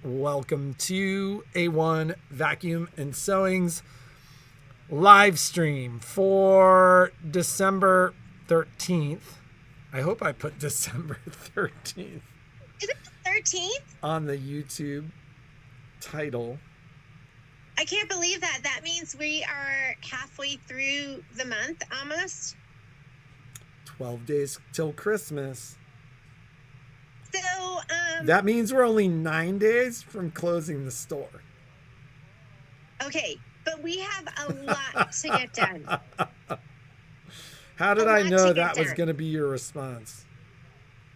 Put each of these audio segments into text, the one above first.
Welcome to A1 Vacuum and Sewing's live stream for December 13th. I hope I put December 13th. Is it the 13th? On the YouTube title. I can't believe that. That means we are halfway through the month almost. 12 days till Christmas. So, that means we're only 9 days from closing the store. Okay, but we have a lot to get done. How did I know that was going to be your response?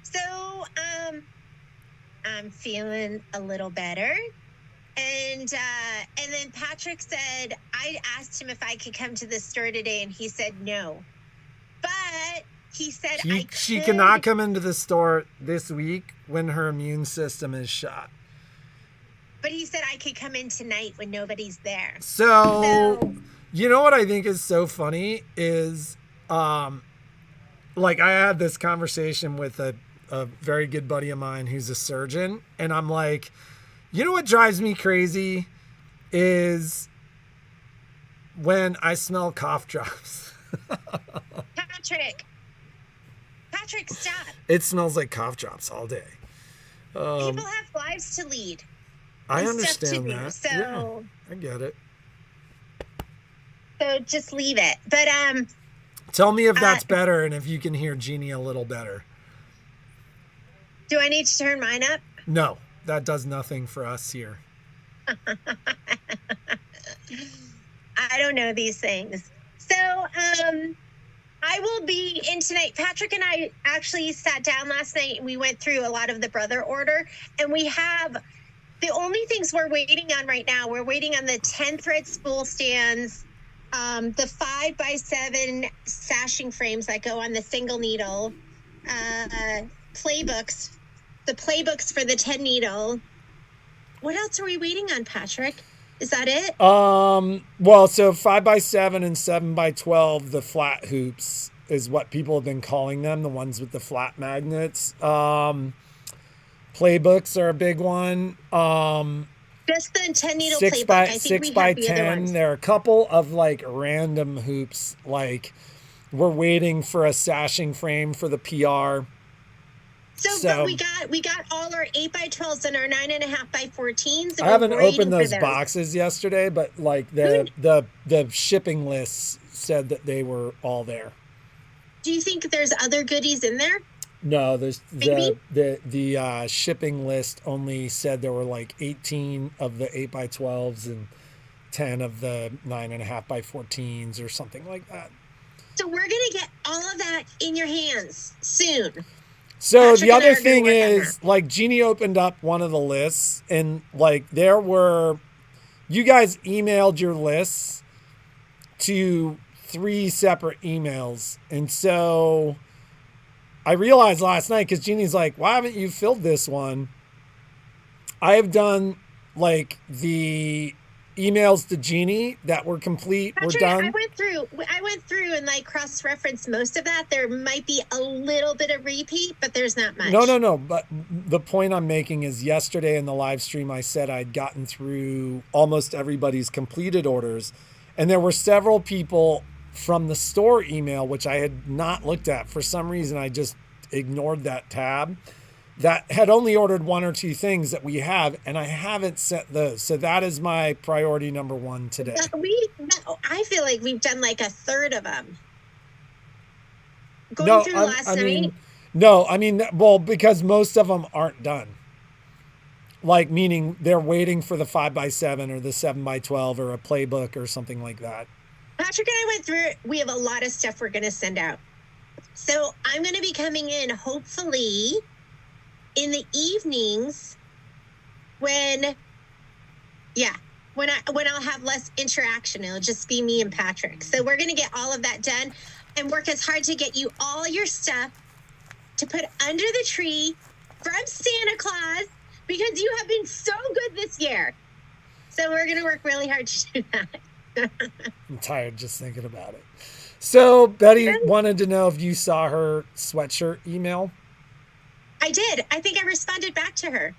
So, I'm feeling a little better. And then Patrick said, I asked him if I could come to the store today, and he said no. But he said she cannot come into the store this week when her immune system is shot. But he said I could come in tonight when nobody's there. So you know what I think is so funny is, like I had this conversation with a very good buddy of mine who's a surgeon, and I'm like, you know what drives me crazy is when I smell cough drops. Patrick, stop. It smells like cough drops all day. People have lives to lead. I understand that. So yeah, I get it. So just leave it. But tell me if that's better and if you can hear Jeanne a little better. Do I need to turn mine up? No, that does nothing for us here. I don't know these things. So I will be in tonight. Patrick and I actually sat down last night and we went through a lot of the brother order, and we have the only things we're waiting on right now. We're waiting on the 10 thread spool stands, the 5x7 sashing frames that go on the single needle, playbooks, the playbooks for the 10 needle. What else are we waiting on, Patrick? Is that it? Well, so 5x7 and 7x12, the flat hoops is what people have been calling them, the ones with the flat magnets. Playbooks are a big one. Just the 10 needle 6 playbook. by I think 6 we by have the 10. other ones. There are a couple of like random hoops. Like we're waiting for a sashing frame for the PR. So but we got all our 8x12s and our 9.5x14s. I haven't opened those boxes yesterday, but like the shipping lists said that they were all there. Do you think there's other goodies in there? No, there's the shipping list only said there were like 18 of the 8x12s and 10 of the 9.5x14s or something like that. So we're gonna get all of that in your hands soon. So Patrick, the other thing is, like, Jeanne opened up one of the lists, and like you guys emailed your lists to 3 separate emails, and so I realized last night, because Jeannie's like, why haven't you filled this one? I have done like the emails to Jeanne that were complete. Patrick, we're done. I went through and like cross-referenced most of that. There might be a little bit of repeat, but there's not much. No. But the point I'm making is yesterday in the live stream, I said I'd gotten through almost everybody's completed orders. And there were several people from the store email, which I had not looked at. For some reason, I just ignored that tab, that had only ordered 1 or 2 things that we have, and I haven't sent those. So that is my priority number 1 today. I feel like we've done like a third of them. Going through last night? Well, because most of them aren't done. Like, meaning they're waiting for the 5x7 or the 7x12 or a playbook or something like that. Patrick and I went through it. We have a lot of stuff we're going to send out. So I'm going to be coming in, hopefully, in the evenings when I'll have less interaction. It'll just be me and Patrick. So we're going to get all of that done and work as hard to get you all your stuff to put under the tree from Santa Claus, because you have been so good this year. So we're going to work really hard to do that. I'm tired just thinking about it. So Betty wanted to know if you saw her sweatshirt email. I did. I think I responded back to her.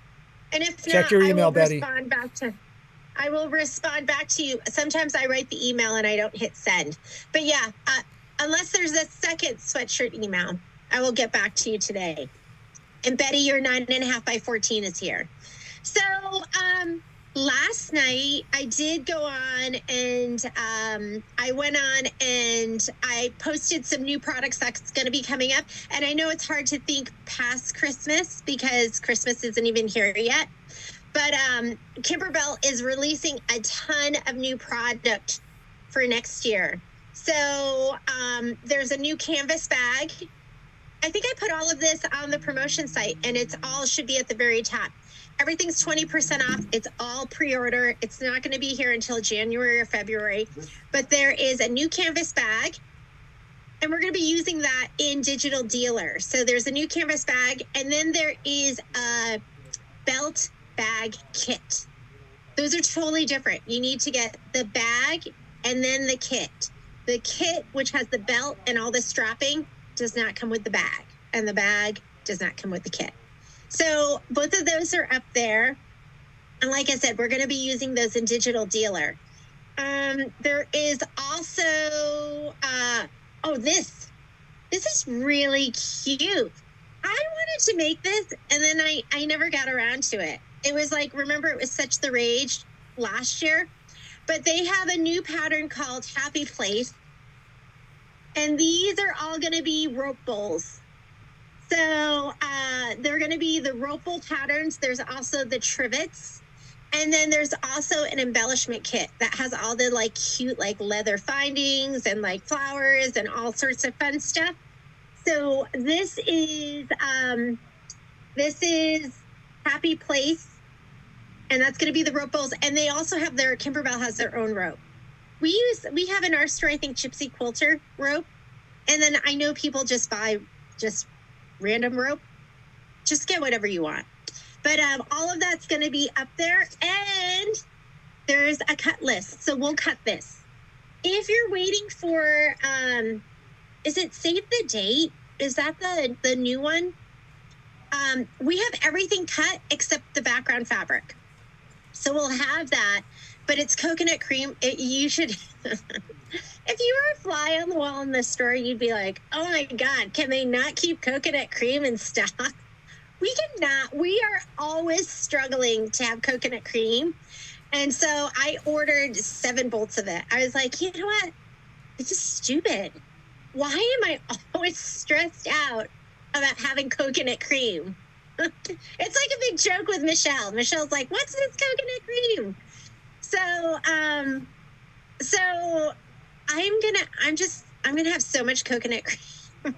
And if Check not, your I email, will Betty. respond back to. I will respond back to you. Sometimes I write the email and I don't hit send. But yeah, unless there's a second sweatshirt email, I will get back to you today. And Betty, your 9.5 by 14 is here. So last night I did go on and I went on and I posted some new products that's going to be coming up. And I know it's hard to think past Christmas because Christmas isn't even here yet. But Kimberbell is releasing a ton of new product for next year. So there's a new canvas bag. I think I put all of this on the promotion site, and it's all should be at the very top. Everything's 20% off. It's all pre-order. It's not going to be here until January or February. But there is a new canvas bag, and we're going to be using that in Digital Dealer. So there's a new canvas bag, and then there is a belt bag kit. Those are totally different. You need to get the bag and then the kit. The kit, which has the belt and all the strapping, does not come with the bag, and the bag does not come with the kit. So both of those are up there. And like I said, we're going to be using those in Digital Dealer. There is also, this is really cute. I wanted to make this, and then I never got around to it. It was like, remember, it was such the rage last year. But they have a new pattern called Happy Place. And these are all going to be rope bowls. So they're going to be the rope bowl patterns. There's also the trivets. And then there's also an embellishment kit that has all the like cute like leather findings and like flowers and all sorts of fun stuff. So this is Happy Place. And that's going to be the rope bowls. And they also have Kimberbell has their own rope. We have in our store, I think, Gypsy Quilter rope. And then I know people just buy just random rope. Just get whatever you want. But all of that's going to be up there. And there's a cut list. So we'll cut this. If you're waiting for, is it Save the Date? Is that the new one? We have everything cut except the background fabric. So we'll have that, but it's coconut cream. You should, if you were a fly on the wall in the store, you'd be like, oh my God, can they not keep coconut cream in stock? We cannot. We are always struggling to have coconut cream. And so I ordered 7 bolts of it. I was like, you know what? This is stupid. Why am I always stressed out about having coconut cream? It's like a big joke with Michelle. Michelle's like, what's this coconut cream? So I'm gonna have so much coconut cream.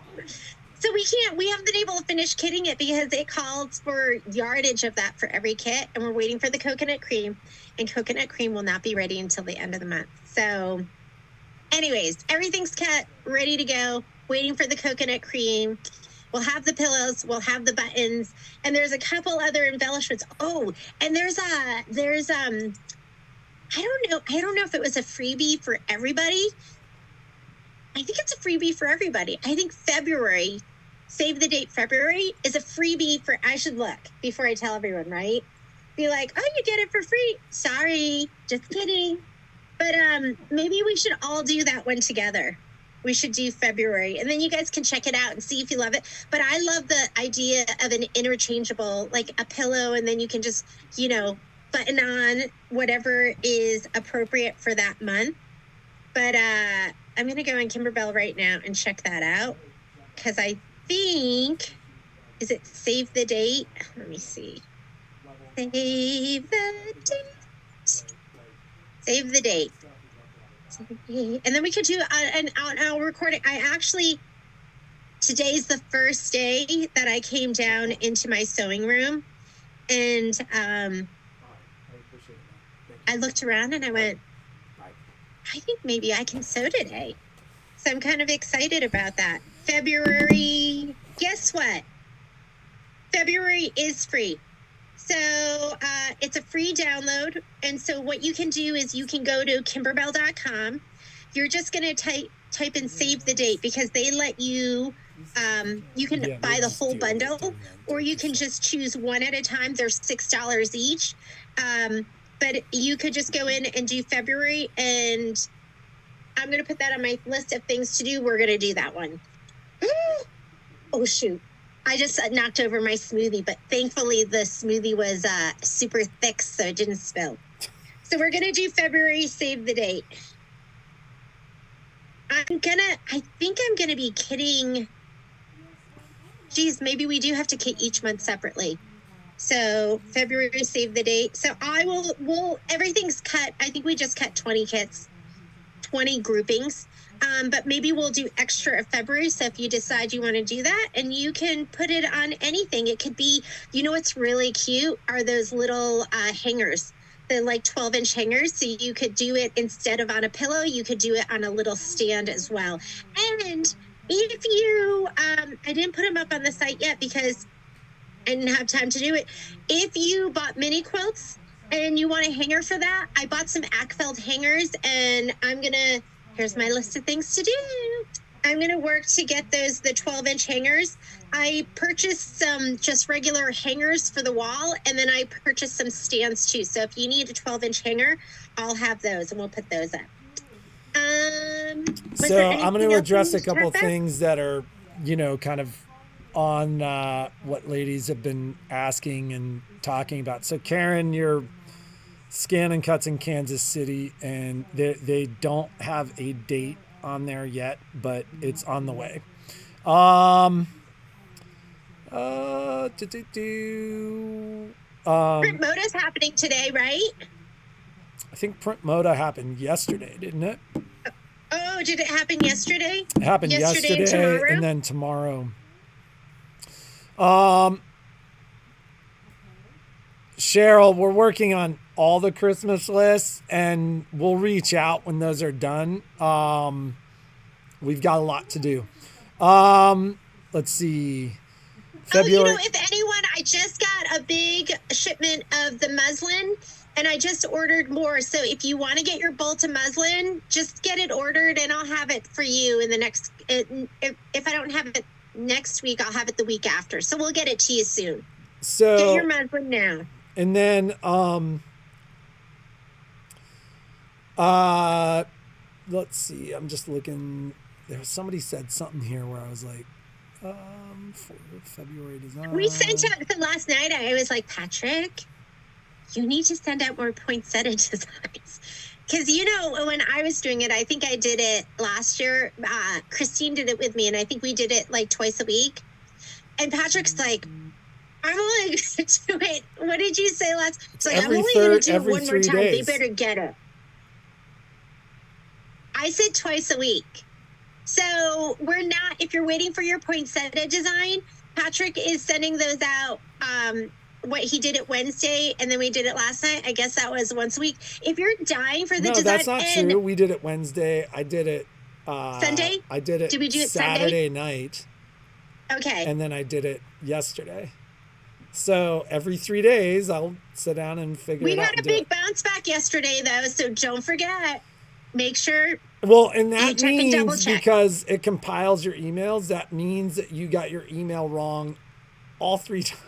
So we haven't been able to finish kitting it because it calls for yardage of that for every kit, and we're waiting for the coconut cream, and coconut cream will not be ready until the end of the month. So anyways, everything's cut, ready to go, waiting for the coconut cream. We'll have the pillows, we'll have the buttons, and there's a couple other embellishments. Oh, and there's I don't know if it was a freebie for everybody. I think it's a freebie for everybody. I think February, Save the Date February is a freebie for, I should look before I tell everyone, right? Be like, oh, you get it for free. Sorry, just kidding. But maybe we should all do that one together. We should do February, and then you guys can check it out and see if you love it. But I love the idea of an interchangeable, like a pillow, and then you can just, button on whatever is appropriate for that month. But I'm going to go on Kimberbell right now and check that out, because I think, is it Save the Date? Let me see. Save the date. Save the date. And then we could do an out-and-out recording. Today's the first day that I came down into my sewing room, and I looked around and I went, I think maybe I can sew today. So I'm kind of excited about that. February, guess what? February is free. So it's a free download. And so what you can do is you can go to kimberbell.com. You're just going to type in Save the Date, because they let you You can Yeah, buy we'll the just whole deal with it bundle, during the or you turkey can stuff. just choose one at a time. They're $6 each. But you could just go in and do February, and I'm going to put that on my list of things to do. We're going to do that one. Oh, shoot. I just knocked over my smoothie, but thankfully the smoothie was super thick, so it didn't spill. So we're going to do February, save the date. I think I'm going to be kidding. Geez, maybe we do have to kit each month separately. So February, save the date. So everything's cut. I think we just cut 20 kits, 20 groupings. But maybe we'll do extra of February. So if you decide you want to do that, and you can put it on anything, it could be, what's really cute are those little hangers, the like 12-inch hangers. So you could do it instead of on a pillow, you could do it on a little stand as well. And if you, I didn't put them up on the site yet because I didn't have time to do it. If you bought mini quilts and you want a hanger for that, I bought some Ackfeld hangers, and here's my list of things to do. I'm going to work to get the 12-inch hangers. I purchased some just regular hangers for the wall, and then I purchased some stands too. So if you need a 12-inch hanger, I'll have those, and we'll put those up. So I'm going to address a couple of things that are, kind of on what ladies have been asking and talking about. So Karen, you're scanning cuts in Kansas City, and they don't have a date on there yet, but it's on the way. Print Moda's happening today, right? I think Print Moda happened yesterday, didn't it? Oh, did it happen yesterday? It happened yesterday and then tomorrow. Cheryl, we're working on all the Christmas lists, and we'll reach out when those are done. We've got a lot to do. Let's see. February. If anyone, I just got a big shipment of the muslin, and I just ordered more. So if you want to get your bolt of muslin, just get it ordered, and I'll have it for you in the next. If I don't have it next week, I'll have it the week after. So we'll get it to you soon. So get your muslin now. And then let's see. I'm just looking. Somebody said something here where I was like, for February design. We sent out the last night. I was like, Patrick, you need to send out more poinsettia designs. Because, when I was doing it, I think I did it last year. Christine did it with me, and I think we did it like twice a week. And Patrick's like, I'm only going to do it. What did you say last? It's like, I'm only going to do it one more time. Days. They better get it. I said twice a week. So we're not, if you're waiting for your poinsettia design, Patrick is sending those out. What he did it Wednesday, and then we did it last night. I guess that was once a week. If you're dying for the design. No, that's not true. We did it Wednesday. I did it. Sunday? I did it. Did we do it Saturday night? Okay. And then I did it yesterday. So every 3 days, I'll sit down and figure it out. We had a big bounce back yesterday, though, so don't forget. Make sure. Well, and that means because it compiles your emails, that means that you got your email wrong all 3 times.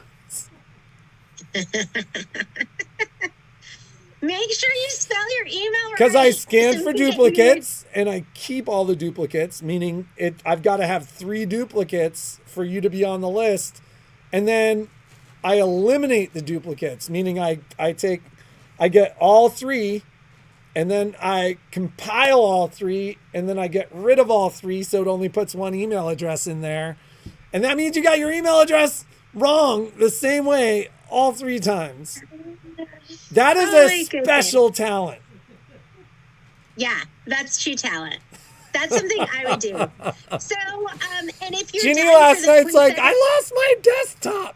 Make sure you spell your email right. Because I scan for duplicates, and I keep all the duplicates, meaning I've got to have 3 duplicates for you to be on the list. And then I eliminate the duplicates, meaning I get all 3, and then I compile all 3, and then I get rid of all 3, so it only puts 1 email address in there. And that means you got your email address wrong the same way all 3 times. That is a special talent. Yeah, that's true talent. That's something I would do. So, and if you're Jeanne last night's like, I lost my desktop.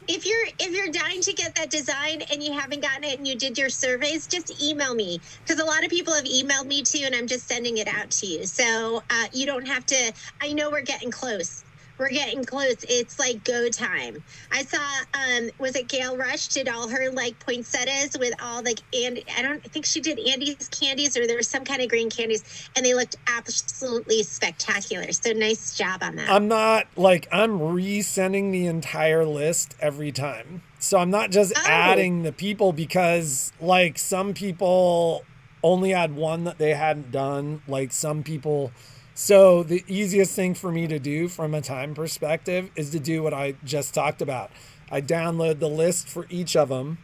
If you're dying to get that design and you haven't gotten it and you did your surveys, just email me, because a lot of people have emailed me too, and I'm just sending it out to you. So you don't have to. I know we're getting close. We're getting close. It's like go time. I saw, was it Gail Rush did all her like poinsettias with all like, and I don't think she did Andy's candies or there was some kind of green candies, and they looked absolutely spectacular. So nice job on that. I'm resending the entire list every time. So I'm not just adding the people because like some people only had one that they hadn't done. Like some people. So the easiest thing for me to do from a time perspective is to do what I just talked about. I download the list for each of them.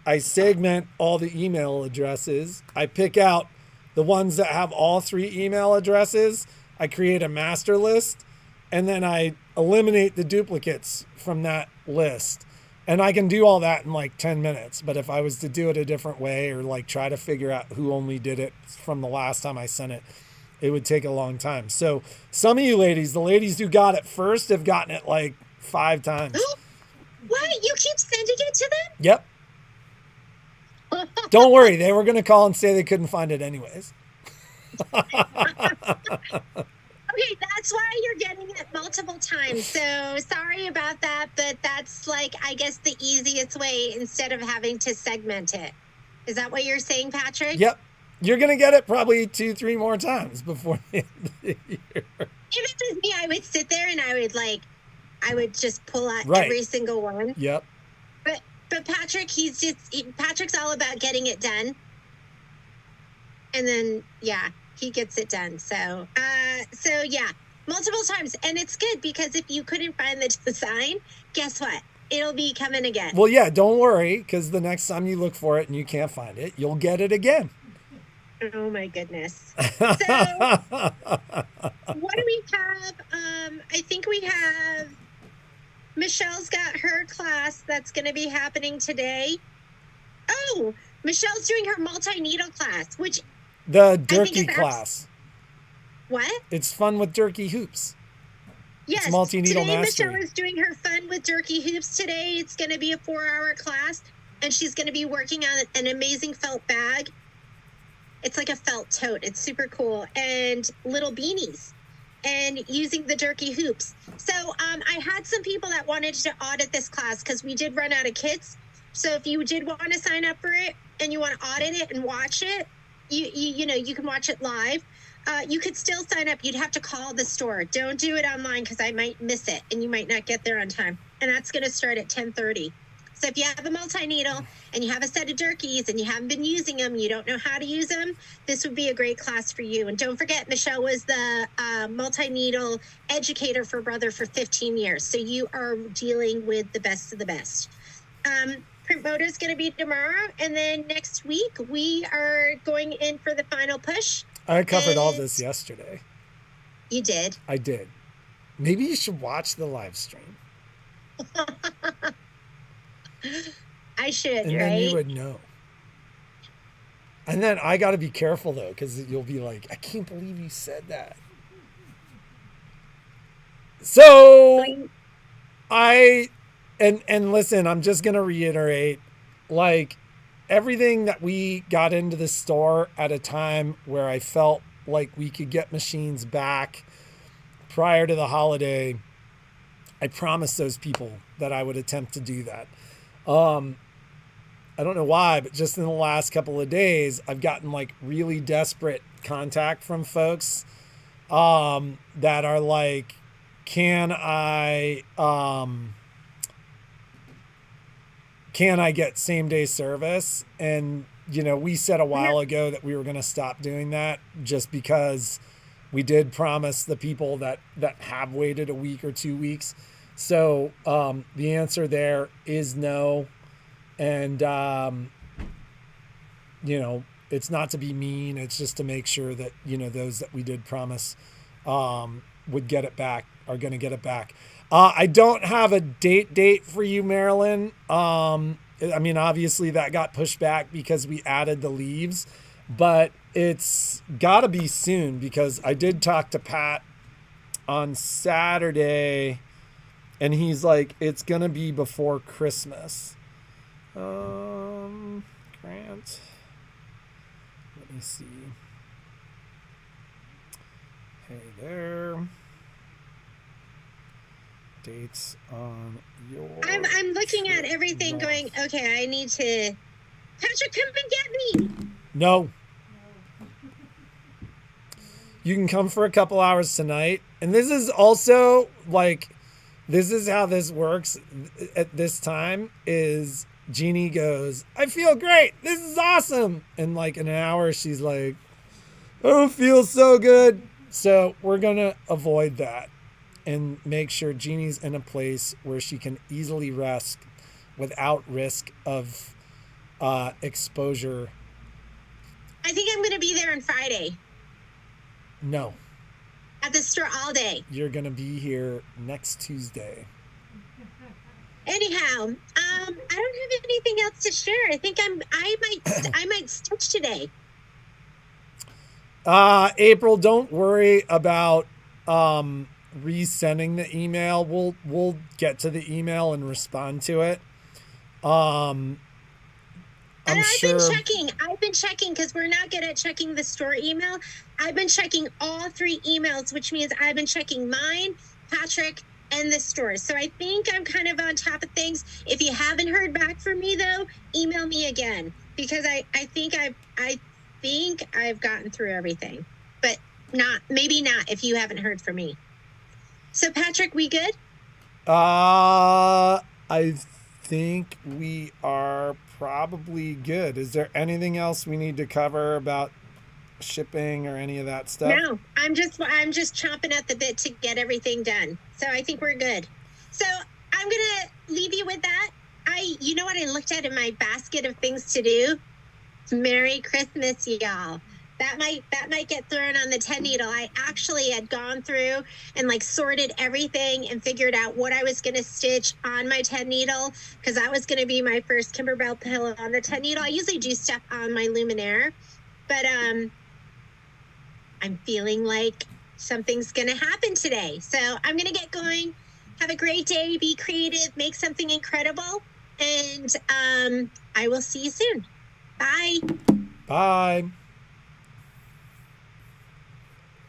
I segment all the email addresses. I pick out the ones that have all 3 email addresses. I create a master list, and then I eliminate the duplicates from that list. And I can do all that in like 10 minutes. But if I was to do it a different way or like try to figure out who only did it from the last time I sent it, it would take a long time. So some of you ladies, the ladies who got it first have gotten it like 5 times. What? You keep sending it to them? Yep. Don't worry. They were going to call and say they couldn't find it anyways. Okay, that's why you're getting it multiple times. So sorry about that, but that's like, I guess, the easiest way instead of having to segment it. Is that what you're saying, Patrick? Yep. You're going to get it probably 2-3 more times before the end of the year. If it was me, I would sit there and I would just pull out every single one. Yep. But Patrick, Patrick's all about getting it done. And then, yeah, he gets it done. So yeah, multiple times. And it's good because if you couldn't find the design, guess what? It'll be coming again. Well, yeah, don't worry, because the next time you look for it and you can't find it, you'll get it again. Oh, my goodness. So, what do we have? I think we have... Michelle's got her class that's going to be happening today. Oh, Michelle's doing her multi-needle class, which... The Durkee class. What? It's fun with Durkee hoops. Yes. It's multi-needle today mastery. Michelle is doing her fun with Durkee hoops today. It's going to be a 4-hour class, and she's going to be working on an amazing felt bag. It's like a felt tote. It's super cool. And little beanies. And using the Durkee hoops. So I had some people that wanted to audit this class because we did run out of kits. So if you did want to sign up for it and you want to audit it and watch it, you can watch it live. You could still sign up. You'd have to call the store. Don't do it online because I might miss it and you might not get there on time. And that's going to start at 10:30. So if you have a multi-needle and you have a set of Durkees and you haven't been using them, you don't know how to use them, this would be a great class for you. And don't forget, Michelle was the multi-needle educator for Brother for 15 years. So you are dealing with the best of the best. Print Motor is going to be tomorrow. And then next week, we are going in for the final push. I covered all this yesterday. You did? I did. Maybe you should watch the live stream. I should, and right? then you would know. And then I got to be careful, though, because you'll be like, I can't believe you said that. So, and listen, I'm just going to reiterate, like, everything that we got into the store at a time where I felt like we could get machines back prior to the holiday, I promised those people that I would attempt to do that. I don't know why, but just in the last couple of days, I've gotten like really desperate contact from folks that are like, can I get same day service? And, we said a while ago that we were going to stop doing that just because we did promise the people that have waited a week or 2 weeks. So the answer there is no. And, it's not to be mean. It's just to make sure that, those that we did promise would get it back are going to get it back. I don't have a date for you, Marilyn. Obviously that got pushed back because we added the leaves, but it's got to be soon because I did talk to Pat on Saturday and he's like, it's going to be before Christmas. Grant. Let me see. Hey there. Dates on your. I'm looking at trip everything, north. going, okay, I need to. Patrick, come and get me. No. You can come for a couple hours tonight. And this is also like, this is how this works at this time is Jeannie goes, I feel great. This is awesome. And like in an hour, she's like, I don't feel so good. So we're going to avoid that and make sure Jeannie's in a place where she can easily rest without risk of exposure. I think I'm going to be there on Friday No, at the store all day. you're going to be here next Tuesday. Anyhow, I don't have anything else to share. I think I might stitch today. April, don't worry about resending the email. We'll get to the email and respond to it. And I'm sure. I've been checking because we're not good at checking the store email. I've been checking all 3 emails, which means I've been checking mine, Patrick, and the store. So I think I'm kind of on top of things. If you haven't heard back from me though, email me again because I think I've gotten through everything. But maybe not if you haven't heard from me. So Patrick, we good? I think we are probably good. Is there anything else we need to cover about shipping or any of that stuff? No, I'm just chomping at the bit to get everything done. So I think we're good. So I'm gonna leave you with that. You know what I looked at in my basket of things to do? Merry Christmas, y'all. That might get thrown on the 10 needle. I actually had gone through and like sorted everything and figured out what I was going to stitch on my 10 needle because that was going to be my first Kimberbell pillow on the 10 needle. I usually do stuff on my Luminaire, but I'm feeling like something's going to happen today. So I'm going to get going. Have a great day. Be creative. Make something incredible. And I will see you soon. Bye. Bye.